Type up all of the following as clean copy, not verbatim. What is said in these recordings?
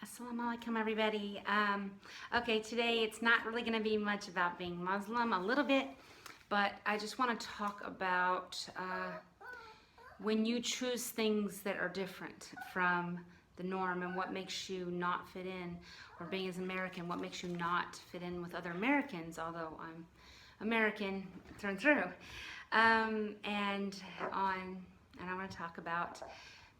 Assalamu alaikum, everybody. Okay, today it's not really going to be much about being Muslim, a little bit, but I just want to talk about when you choose things that are different from the norm and what makes you not fit in, or being as an American, what makes you not fit in with other Americans, although I'm American through and through. And I want to talk about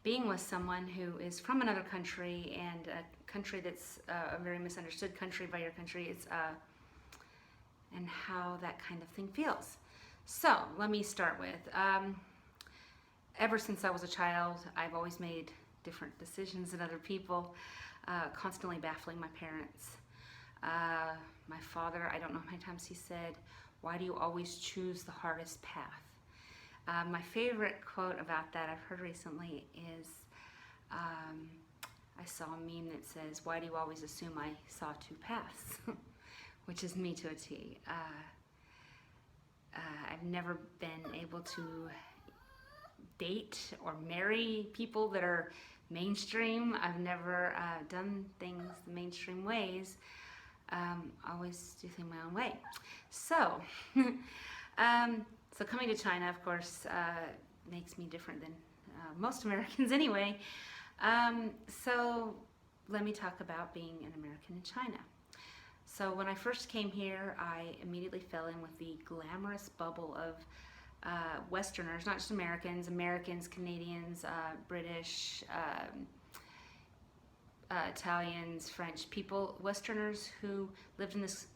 being with someone who is from another country, and a country that's a very misunderstood country by your country, and how that kind of thing feels. So let me start with, ever since I was a child, I've always made different decisions than other people, constantly baffling my parents. My father, I don't know how many times he said, "Why do you always choose the hardest path?" My favorite quote about that I've heard recently is, I saw a meme that says, "Why do you always assume I saw two paths?" Which is me to a T. I've never been able to date or marry people that are mainstream. I've never done things the mainstream ways. Always do things my own way. So, so coming to China, of course, makes me different than most Americans anyway. So let me talk about being an American in China. So when I first came here, I immediately fell in with the glamorous bubble of Westerners, not just Americans, Canadians, British, Italians, French people, Westerners who lived in this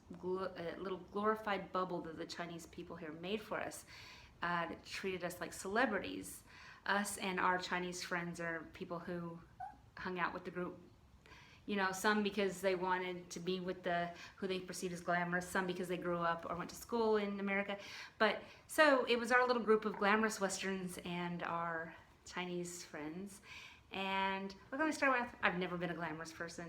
little glorified bubble that the Chinese people here made for us, that treated us like celebrities. Us and our Chinese friends are people who hung out with the group, you know, some because they wanted to be with who they perceived as glamorous, some because they grew up or went to school in America. But so it was our little group of glamorous Westerns and our Chinese friends. And we're going to start with, I've never been a glamorous person.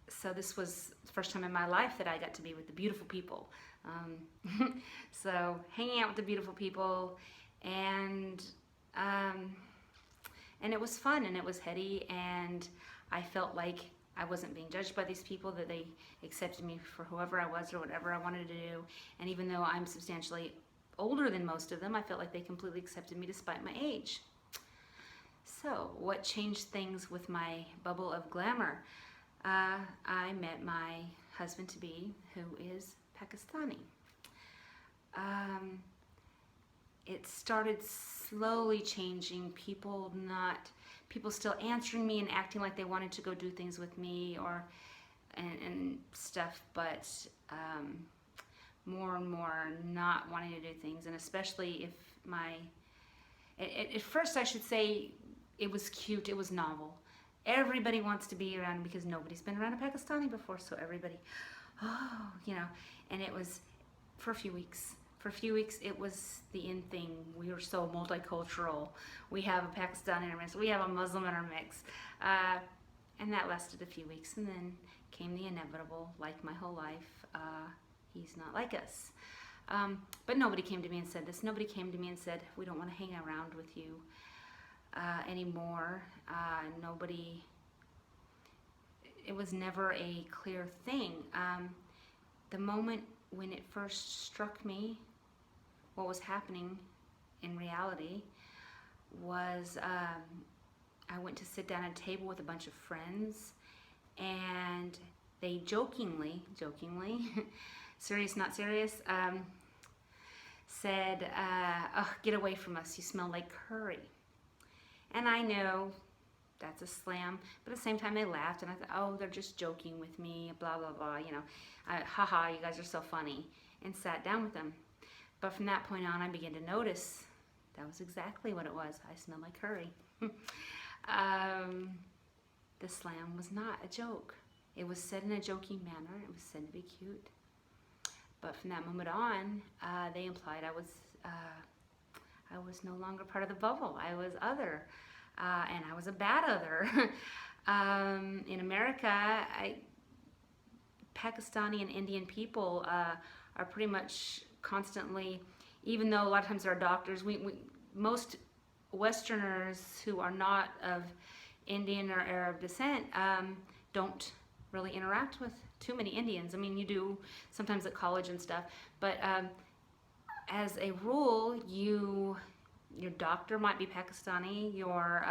So this was the first time in my life that I got to be with the beautiful people. So hanging out with the beautiful people, and it was fun, and it was heady, and I felt like I wasn't being judged by these people, that they accepted me for whoever I was or whatever I wanted to do. And even though I'm substantially older than most of them, I felt like they completely accepted me despite my age. So what changed things with my bubble of glamour? I met my husband-to-be, who is Pakistani. It started slowly changing. People still answering me and acting like they wanted to go do things with me and stuff, but more and more not wanting to do things. And especially if at first I should say it was cute, it was novel. Everybody wants to be around because nobody's been around a Pakistani before, so everybody, oh, you know, and it was for a few weeks. For a few weeks, it was the in thing. We were so multicultural. We have a Pakistani in our mix. We have a Muslim in our mix. And that lasted a few weeks, and then came the inevitable, like my whole life. He's not like us. But nobody came to me and said this. Nobody came to me and said, "We don't want to hang around with you anymore." It was never a clear thing. The moment when it first struck me what was happening in reality was, I went to sit down at a table with a bunch of friends, and they jokingly, serious not serious, said, "Oh, get away from us, you smell like curry." And I know that's a slam, but at the same time they laughed, and I thought, oh, they're just joking with me, blah, blah, blah, you know, haha, you guys are so funny, and sat down with them. But from that point on, I began to notice that was exactly what it was. I smell like curry. The slam was not a joke. It was said in a joking manner. It was said to be cute. But from that moment on, they implied I was no longer part of the bubble. I was other, and I was a bad other. In America, Pakistani and Indian people are pretty much constantly, even though a lot of times there are doctors, most Westerners who are not of Indian or Arab descent don't really interact with too many Indians. I mean, you do sometimes at college and stuff, but as a rule, your doctor might be Pakistani, your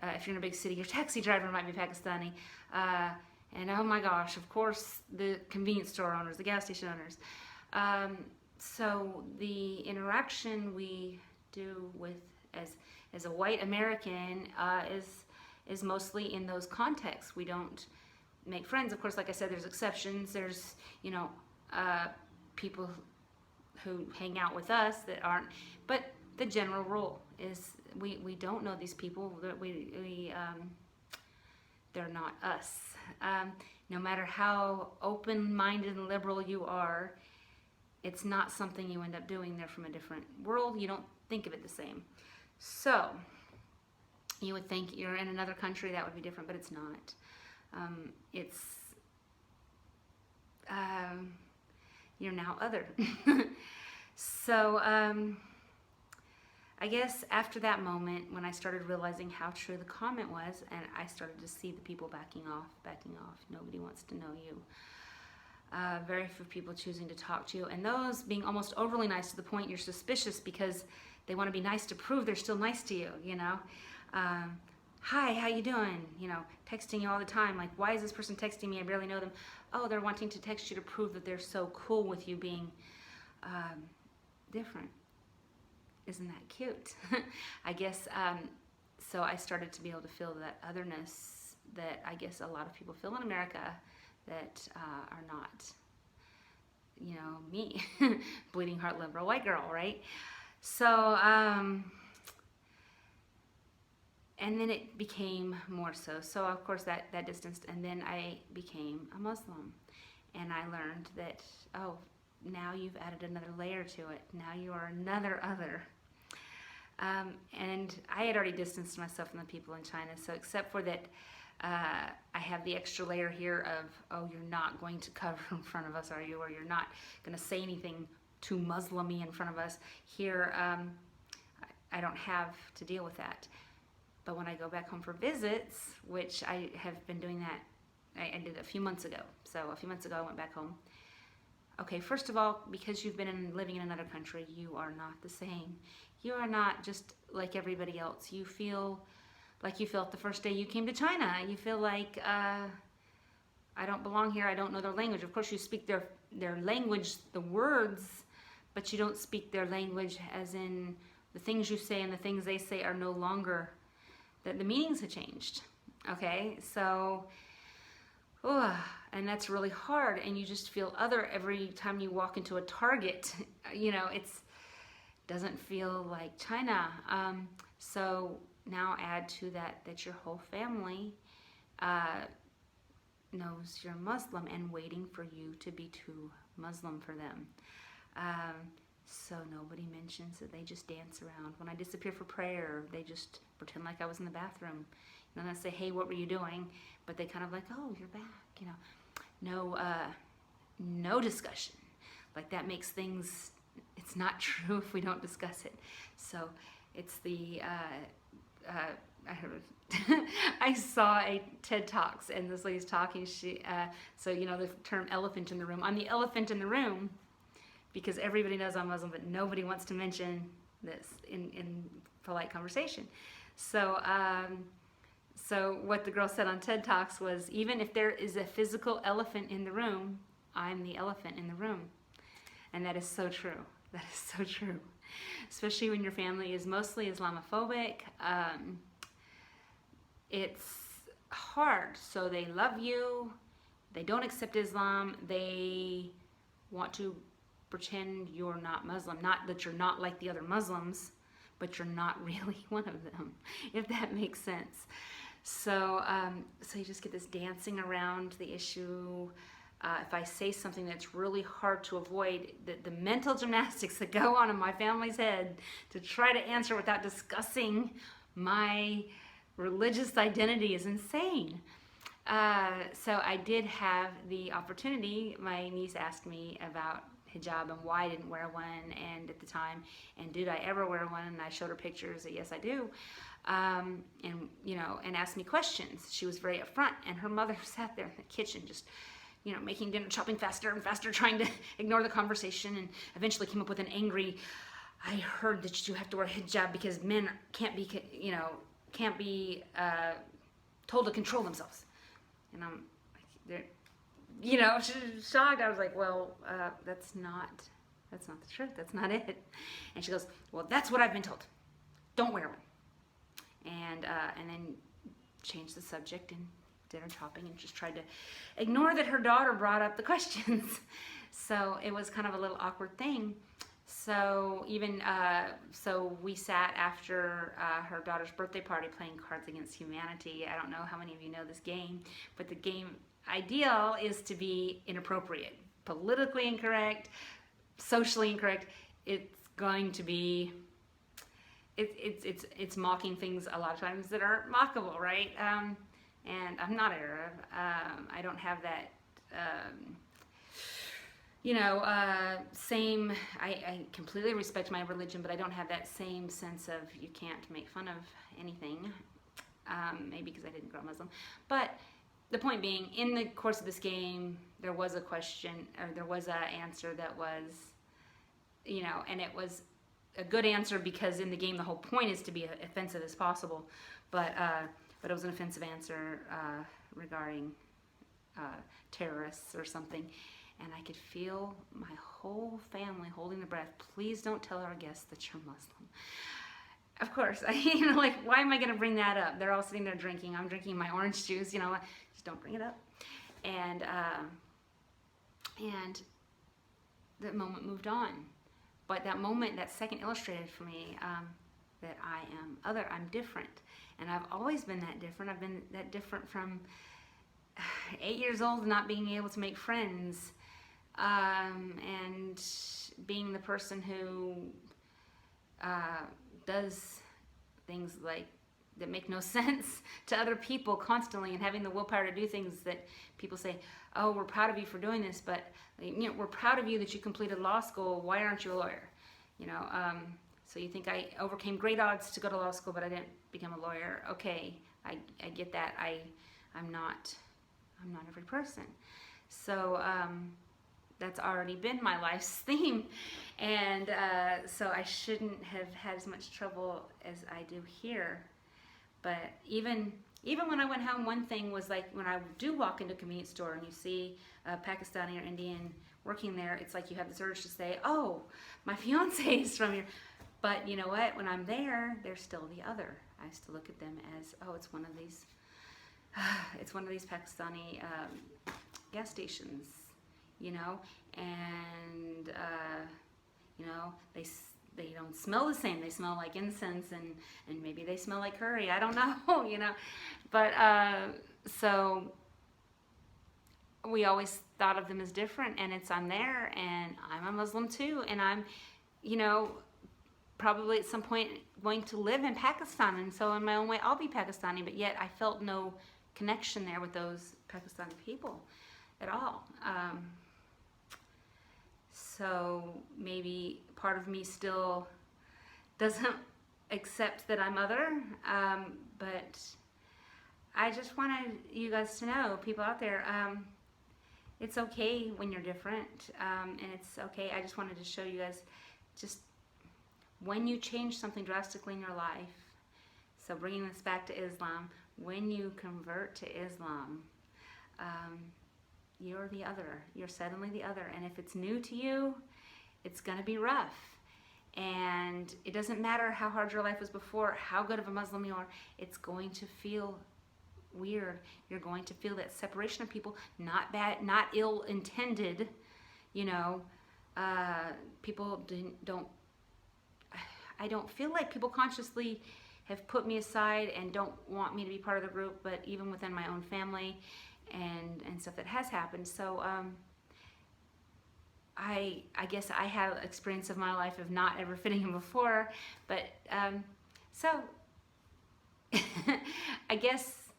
if you're in a big city, your taxi driver might be Pakistani, and oh my gosh, of course, the convenience store owners, the gas station owners. So the interaction we do with as a white American is mostly in those contexts. We don't make friends. Of course, like I said, there's exceptions. There's people who hang out with us that aren't, but the general rule is we don't know these people. That they're not us. No matter how open-minded and liberal you are, it's not something you end up doing. They're from a different world. You don't think of it the same. So you would think you're in another country, that would be different, but it's not. You're now other. So I guess after that moment, when I started realizing how true the comment was, and I started to see the people backing off. Nobody wants to know you. Very few people choosing to talk to you, and those being almost overly nice to the point you're suspicious because they want to be nice to prove they're still nice to you, Hi, how you doing? Texting you all the time. Like, why is this person texting me? I barely know them. Oh, they're wanting to text you to prove that they're so cool with you being different. Isn't that cute? I guess, so I started to be able to feel that otherness that I guess a lot of people feel in America that are not, me, bleeding heart liberal white girl, right? So, and then it became more so. So of course that distanced, and then I became a Muslim, and I learned that, oh, now you've added another layer to it. Now you are another other. And I had already distanced myself from the people in China, so except for that, I have the extra layer here of, oh, you're not going to cover in front of us, are you? Or you're not going to say anything too Muslim-y in front of us. Here, I don't have to deal with that. But when I go back home for visits, which I have been doing that, I did a few months ago. So a few months ago, I went back home. Okay, first of all, because you've been living in another country, you are not the same. You are not just like everybody else. You feel like you felt the first day you came to China. You feel like, I don't belong here. I don't know their language. Of course, you speak their language, the words, but you don't speak their language as in the things you say and the things they say are no longer, that the meanings have changed. Okay, so, and that's really hard, and you just feel other every time you walk into a Target. It's doesn't feel like China. So now add to that your whole family knows you're Muslim and waiting for you to be too Muslim for them. So nobody mentions that they just dance around. When I disappear for prayer, they just pretend like I was in the bathroom. And I say, hey, what were you doing? But they kind of like, oh, you're back. No discussion. Like that makes things, it's not true if we don't discuss it. So it's the, I saw a TED Talks, and this lady's talking, so the term elephant in the room. I'm the elephant in the room because everybody knows I'm Muslim, but nobody wants to mention this in polite conversation. So, so what the girl said on TED Talks was, even if there is a physical elephant in the room, I'm the elephant in the room. And that is so true. That is so true. Especially when your family is mostly Islamophobic. It's hard. So they love you. They don't accept Islam. They want to pretend you're not Muslim. Not that you're not like the other Muslims, but you're not really one of them, if that makes sense. So, so you just get this dancing around the issue. If I say something that's really hard to avoid, the mental gymnastics that go on in my family's head to try to answer without discussing my religious identity is insane. So I did have the opportunity. My niece asked me about hijab and why I didn't wear one, and at the time, and did I ever wear one, and I showed her pictures that yes I do. and and asked me questions. She was very upfront, and her mother sat there in the kitchen just making dinner, chopping faster and faster, trying to ignore the conversation, and eventually came up with an angry, I heard that you have to wear a hijab because men can't be told to control themselves. And I'm shocked. I was like, well, that's not the truth. That's not it. And she goes, well, that's what I've been told. Don't wear one. And then changed the subject and dinner chopping and just tried to ignore that her daughter brought up the questions. So it was kind of a little awkward thing. So so we sat after her daughter's birthday party playing Cards Against Humanity. I don't know how many of you know this game, but the game ideal is to be inappropriate, politically incorrect, socially incorrect. It's going to be it's mocking things a lot of times that aren't mockable, right? And I'm not Arab. I don't have that, same, I completely respect my religion, but I don't have that same sense of you can't make fun of anything, maybe because I didn't grow Muslim. But the point being, in the course of this game, there was a question, or there was an answer that was, and it was a good answer because in the game the whole point is to be offensive as possible, but it was an offensive answer regarding terrorists or something, and I could feel my whole family holding their breath. Please don't tell our guests that you're Muslim. Of course, why am I going to bring that up? They're all sitting there drinking. I'm drinking my orange juice. Just don't bring it up. And the moment moved on. But that moment, that second illustrated for me that I am other, I'm different. And I've always been that different. I've been that different from 8 years old, not being able to make friends, and being the person who does things that make no sense to other people constantly, and having the willpower to do things that people say, oh, we're proud of you for doing this, but we're proud of you that you completed law school. Why aren't you a lawyer? So you think I overcame great odds to go to law school, but I didn't become a lawyer. Okay, I get that. I'm not every person. So that's already been my life's theme, and so I shouldn't have had as much trouble as I do here. But even when I went home, one thing was like when I do walk into a convenience store and you see a Pakistani or Indian working there, it's like you have this urge to say, oh, my fiance is from here. But you know what? When I'm there, they're still the other. I still look at them as, oh, it's one of these Pakistani gas stations, and they don't smell the same. They smell like incense, and maybe they smell like curry. I don't know, But so we always thought of them as different, and I'm there, and I'm a Muslim too, and I'm, probably at some point going to live in Pakistan, and so in my own way I'll be Pakistani, but yet I felt no connection there with those Pakistani people at all. So maybe part of me still doesn't accept that I'm other, but I just wanted you guys to know, people out there, it's okay when you're different, and it's okay. I just wanted to show you guys just when you change something drastically in your life. So bringing this back to Islam, when you convert to Islam, you're the other. You're suddenly the other. And if it's new to you, it's going to be rough. And it doesn't matter how hard your life was before, how good of a Muslim you are, it's going to feel weird. You're going to feel that separation of people, not bad, not ill-intended, people I don't feel like people consciously have put me aside and don't want me to be part of the group, but even within my own family and stuff that has happened. So I guess I had experience of my life of not ever fitting in before, but so I guess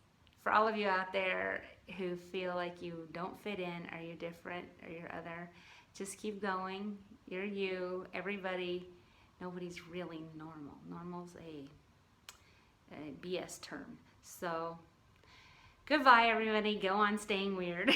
for all of you out there who feel like you don't fit in, or you're different, or you're other, just keep going. You're you. Everybody. Nobody's really normal. Normal's BS term. So goodbye, everybody. Go on staying weird.